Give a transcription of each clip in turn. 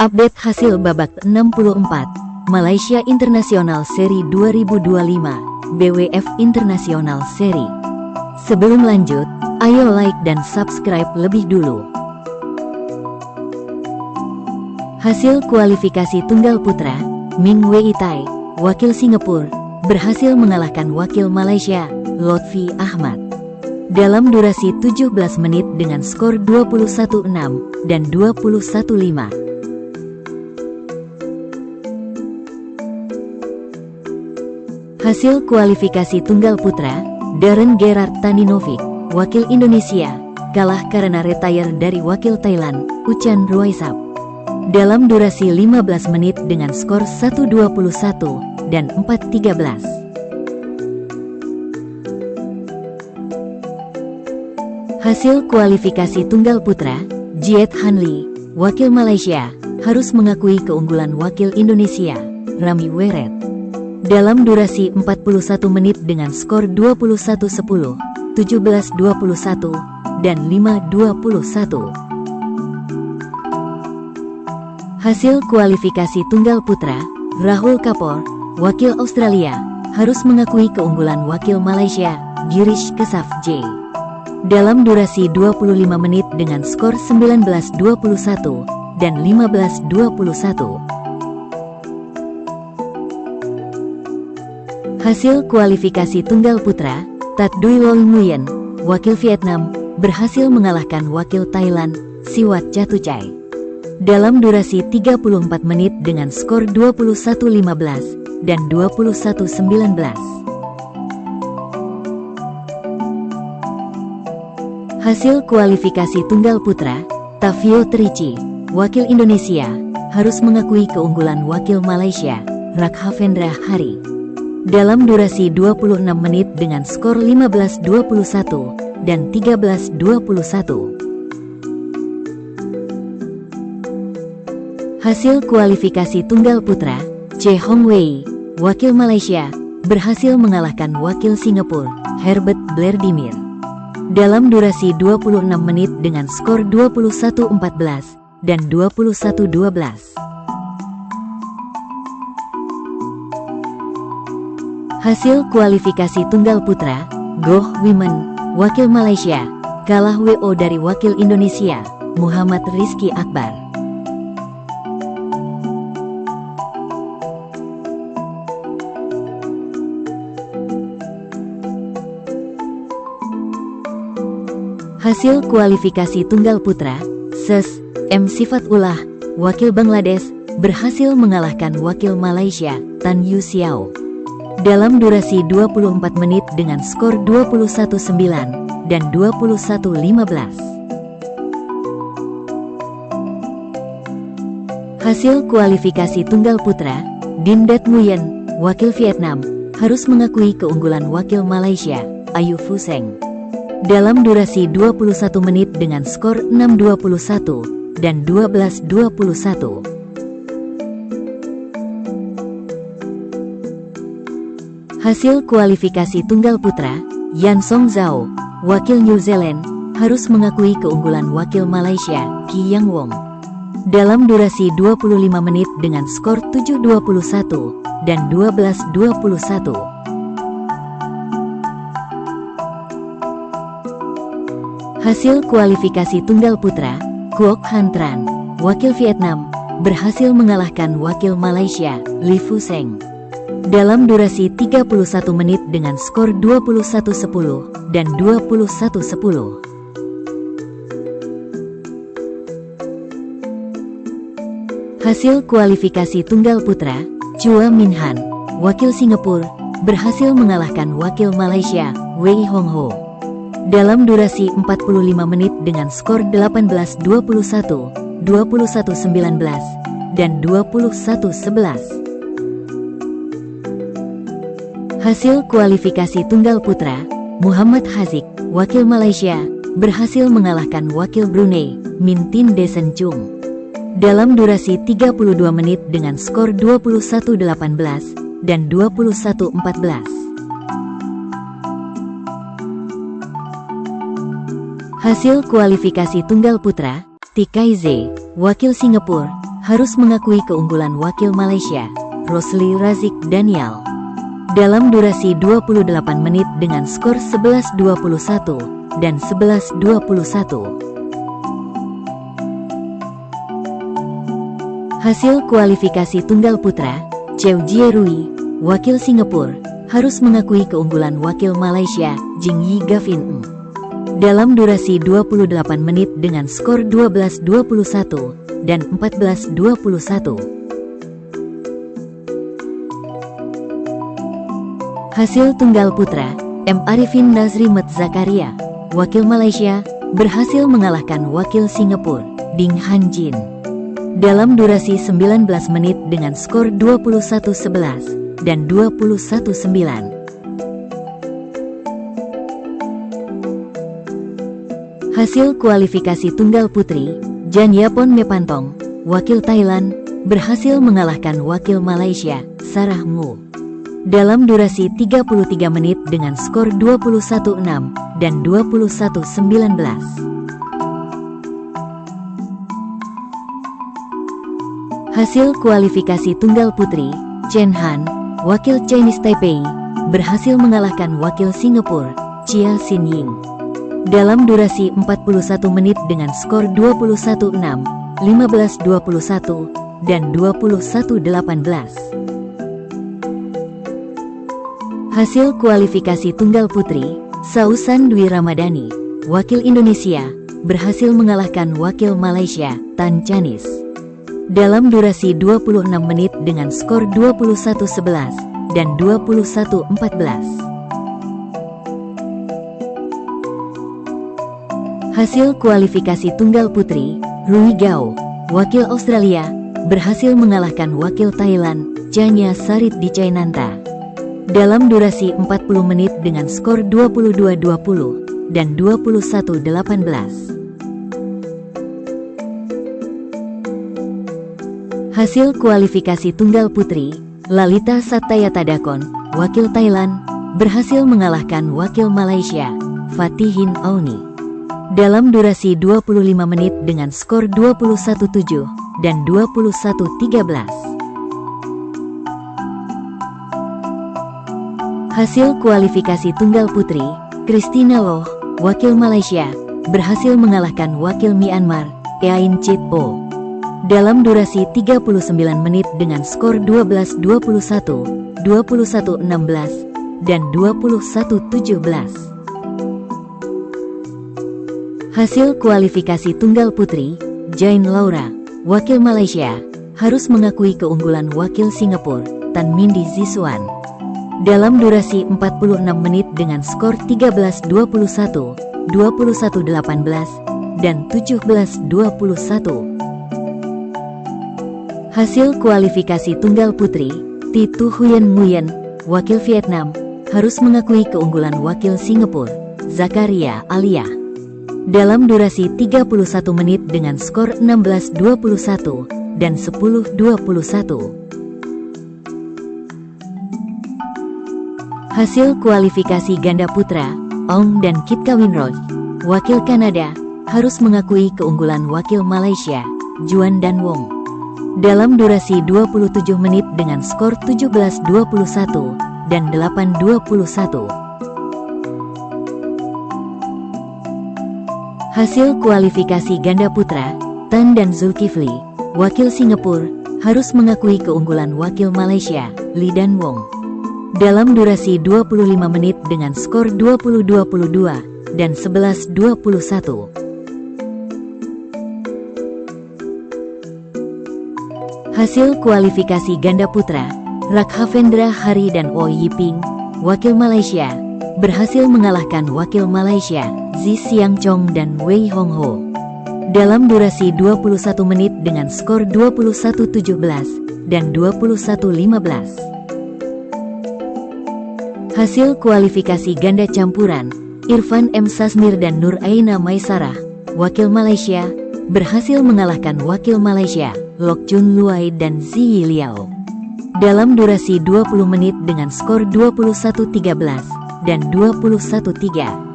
Update hasil babak 64 Malaysia International Seri 2025 BWF International Seri. Sebelum lanjut, ayo like dan subscribe lebih dulu. Hasil kualifikasi tunggal putra, Ming Wei Tai, wakil Singapura, berhasil mengalahkan wakil Malaysia, Lotfi Ahmad, dalam durasi 17 menit dengan skor 21-6 dan 21-5. Hasil kualifikasi tunggal putra, Darren Gerard Taninovic, wakil Indonesia, kalah karena retire dari wakil Thailand, Uchan Ruaisap, dalam durasi 15 menit dengan skor 1-21 dan 4-13. Hasil kualifikasi tunggal putra, Jiet Hanli, wakil Malaysia, harus mengakui keunggulan wakil Indonesia, Rami Weret, dalam durasi 41 menit dengan skor 21-10, 17-21, dan 5-21. Hasil kualifikasi tunggal putra, Rahul Kapoor, wakil Australia, harus mengakui keunggulan wakil Malaysia, Girish Kesaf J, dalam durasi 25 menit dengan skor 19-21 dan 15-21. Hasil kualifikasi tunggal putra, Tat Duy Loy Nguyen, wakil Vietnam, berhasil mengalahkan wakil Thailand, Siwat Chatuchai, dalam durasi 34 menit dengan skor 21-15 dan 21-19. Hasil kualifikasi tunggal putra, Tavio Trici, wakil Indonesia, harus mengakui keunggulan wakil Malaysia, Rakhavendra Hari, dalam durasi 26 menit dengan skor 15-21 dan 13-21. Hasil kualifikasi tunggal putra, Che Hong Wei, wakil Malaysia, berhasil mengalahkan wakil Singapura, Herbert Blardimir, dalam durasi 26 menit dengan skor 21-14 dan 21-12. Hasil kualifikasi tunggal putra, Goh Women, wakil Malaysia, kalah WO dari wakil Indonesia, Muhammad Rizky Akbar. Hasil kualifikasi tunggal putra, Ses M Sifatullah, wakil Bangladesh, berhasil mengalahkan wakil Malaysia, Tan Yu Xiao, dalam durasi 24 menit dengan skor 21-9 dan 21-15. Hasil kualifikasi tunggal putra, Din Dat Nguyen, wakil Vietnam, harus mengakui keunggulan wakil Malaysia, Ayu Fuseng, dalam durasi 21 menit dengan skor 6-21 dan 12-21. Hasil kualifikasi tunggal putra, Yan Song Zhao, wakil New Zealand, harus mengakui keunggulan wakil Malaysia, Ki Yang Wong, dalam durasi 25 menit dengan skor 7-21 dan 12-21. Hasil kualifikasi tunggal putra, Kuok Han Tran, wakil Vietnam, berhasil mengalahkan wakil Malaysia, Li Fuseng, dalam durasi 31 menit dengan skor 21-10 dan 21-10. Hasil kualifikasi tunggal putra, Chua Min Han, wakil Singapura, berhasil mengalahkan wakil Malaysia, Wei Hong Ho, dalam durasi 45 menit dengan skor 18-21, 21-19, dan 21-11. Hasil kualifikasi tunggal putra, Muhammad Haziq, wakil Malaysia, berhasil mengalahkan wakil Brunei, Min Tin Desen Chung, dalam durasi 32 menit dengan skor 21-18 dan 21-14. Hasil kualifikasi tunggal putra, Tikai Z, wakil Singapura, harus mengakui keunggulan wakil Malaysia, Rosli Razik Daniel. Dalam durasi 28 menit dengan skor 11-21 dan 11-21. Hasil kualifikasi tunggal putra, Chow Jie Rui, wakil Singapura, harus mengakui keunggulan wakil Malaysia, Jing Yi Gavin. Dalam durasi 28 menit dengan skor 12-21 dan 14-21. Hasil tunggal putra, M. Arifin Nazri Met Zakaria, wakil Malaysia, berhasil mengalahkan wakil Singapura, Ding Han Jin. Dalam durasi 19 menit dengan skor 21-11 dan 21-9. Hasil kualifikasi tunggal putri, Jan Yapon Mepantong, wakil Thailand, berhasil mengalahkan wakil Malaysia, Sarah Mu. Dalam durasi 33 menit dengan skor 21-6 dan 21-19. Hasil kualifikasi tunggal putri, Chen Han, wakil Chinese Taipei, berhasil mengalahkan wakil Singapura, Chia Sin Ying. Dalam durasi 41 menit dengan skor 21-6, 15-21, dan 21-18. Hasil kualifikasi tunggal putri, Sausan Dwi Ramadhani, wakil Indonesia, berhasil mengalahkan wakil Malaysia, Tan Chanis. Dalam durasi 26 menit dengan skor 21-11 dan 21-14. Hasil kualifikasi tunggal putri, Rui Gao, wakil Australia, berhasil mengalahkan wakil Thailand, Chanya Sarit di Chainanta. Dalam durasi 40 menit dengan skor 22-20 dan 21-18. Hasil kualifikasi tunggal putri, Lalita Satyatadakon, wakil Thailand, berhasil mengalahkan wakil Malaysia, Fatihin Auni. Dalam durasi 25 menit dengan skor 21-7 dan 21-13. Hasil kualifikasi tunggal putri, Christina Loh, wakil Malaysia, berhasil mengalahkan wakil Myanmar, Eain Chit O. Dalam durasi 39 menit dengan skor 12-21, 21-16, dan 21-17. Hasil kualifikasi tunggal putri, Jain Laura, wakil Malaysia, harus mengakui keunggulan wakil Singapura, Tan Mindy Ziswan. Dalam durasi 46 menit dengan skor 13-21, 21-18, dan 17-21. Hasil kualifikasi tunggal putri, Thi Tu Huyen Nguyen, wakil Vietnam, harus mengakui keunggulan wakil Singapura, Zakaria Alia. Dalam durasi 31 menit dengan skor 16-21 dan 10-21. Hasil kualifikasi ganda putra, Ong dan Kit Kawinroj, wakil Kanada, harus mengakui keunggulan wakil Malaysia, Juan dan Wong. Dalam durasi 27 menit dengan skor 17-21 dan 8-21. Hasil kualifikasi ganda putra, Tan dan Zulkifli, wakil Singapura, harus mengakui keunggulan wakil Malaysia, Lee dan Wong. Dalam durasi 25 menit dengan skor 20-22 dan 11-21. Hasil kualifikasi ganda putra, Rakhavendra Hari dan Oh Yiping, wakil Malaysia, berhasil mengalahkan wakil Malaysia, Zi Siang Chong dan Wei Hong Ho. Dalam durasi 21 menit dengan skor 21-17 dan 21-15. Hasil kualifikasi ganda campuran, Irfan M. Sasmir dan Nur Aina Maisarah, wakil Malaysia, berhasil mengalahkan wakil Malaysia, Lok Chun Luai dan Ziyi Liao. Dalam durasi 20 menit dengan skor 21-13 dan 21-3.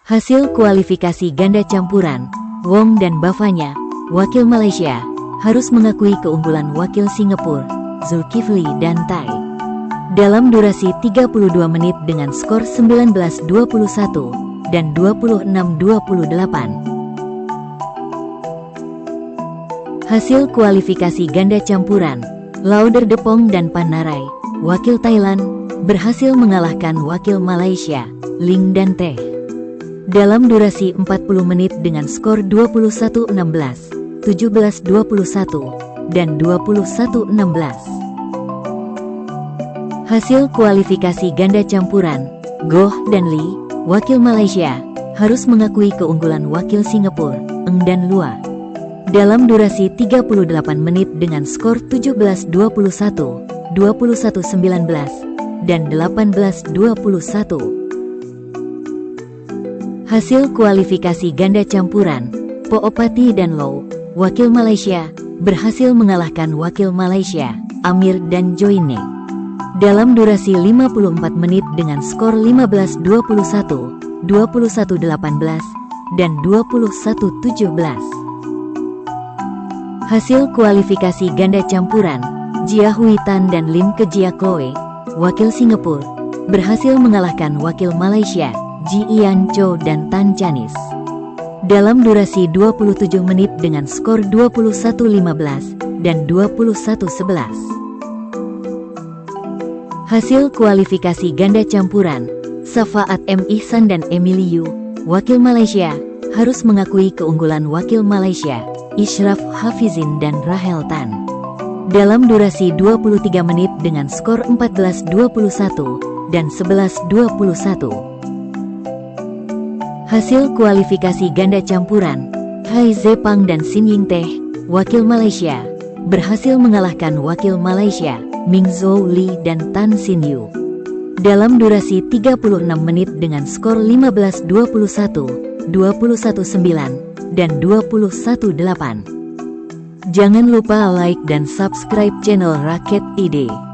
Hasil kualifikasi ganda campuran, Wong dan Bavanya, wakil Malaysia harus mengakui keunggulan wakil Singapura, Zulkifli dan Tai. Dalam durasi 32 menit dengan skor 19-21 dan 26-28. Hasil kualifikasi ganda campuran, Lauderdepong dan Panarai, wakil Thailand, berhasil mengalahkan wakil Malaysia, Ling dan Teh. Dalam durasi 40 menit dengan skor 21-16, 17-21, dan 21-16. Hasil kualifikasi ganda campuran, Goh dan Lee, wakil Malaysia, harus mengakui keunggulan wakil Singapura, Eng dan Lua. Dalam durasi 38 menit dengan skor 17-21, 21-19, dan 18-21. Hasil kualifikasi ganda campuran, Poopati dan Low, wakil Malaysia, berhasil mengalahkan wakil Malaysia, Amir dan Joyne. Dalam durasi 54 menit dengan skor 15-21, 21-18, dan 21-17. Hasil kualifikasi ganda campuran, Jia Huitan dan Lim Kejia Chloe, wakil Singapura, berhasil mengalahkan wakil Malaysia, Ji Ian Cho dan Tan Chanis. Dalam durasi 27 menit dengan skor 21-15 dan 21-11. Hasil kualifikasi ganda campuran, Safaat M. Ihsan dan Emily Yu, wakil Malaysia, harus mengakui keunggulan wakil Malaysia, Ishraf Hafizin dan Rahel Tan. Dalam durasi 23 menit dengan skor 14-21 dan 11-21. Hasil kualifikasi ganda campuran, Hai Zepang dan Sin Ying Teh, wakil Malaysia, berhasil mengalahkan wakil Malaysia, Ming Zhou Li dan Tan Sin Yu. Dalam durasi 36 menit dengan skor 15-21, 21-9, dan 21-8. Jangan lupa like dan subscribe channel Raket ID.